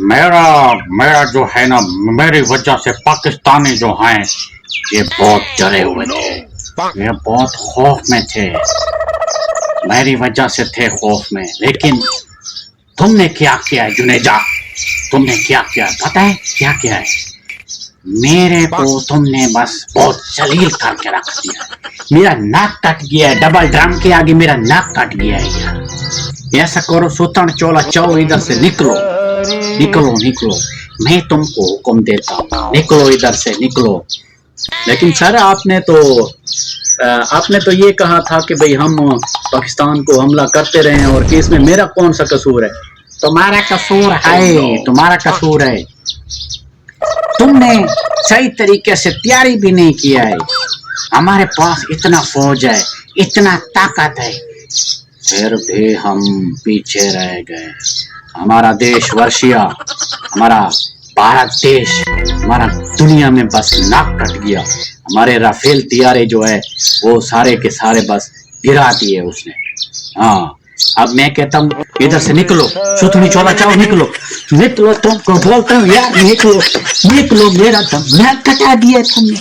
मेरा मेरा जो है ना, मेरी वजह से पाकिस्तानी जो हैं ये बहुत डरे हुए थे, ये बहुत खौफ में थे, मेरी वजह से थे खौफ में। लेकिन तुमने क्या किया है जुनेजा, तुमने क्या किया है पता है क्या किया है? मेरे को तुमने बस बहुत जलील करके रख दिया है। मेरा नाक कट गया है, डबल ड्रम के आगे मेरा नाक कट गया है यार। ऐसा करो सुतन चोला चाओ, इधर से निकलो निकलो निकलो, मैं तुमको हुक्म देता हूँ, निकलो इधर से निकलो। लेकिन सर आपने तो ये कहा था कि भाई हम पाकिस्तान को हमला करते रहे और कि इसमें मेरा कौन सा कसूर है? तुम्हारा कसूर है, तुम्हारा कसूर है। तुमने सही तरीके से तैयारी भी नहीं किया है। हमारे पास इतना फौज है, इतना ताकत है, फिर भी हम पीछे रह गए। हमारा देश वर्षिया, हमारा भारत देश, हमारा दुनिया में बस नाक कट गया। हमारे राफेल तियारे जो है वो सारे के सारे बस गिरा दिए उसने। हाँ, अब मैं कहता हूँ इधर से निकलो, सुथनी चोला चाओ, निकलो निकलो, तुमको बोलता हूँ यार निकलो निकलो, मेरा दम नाक कटा दिया तुमने।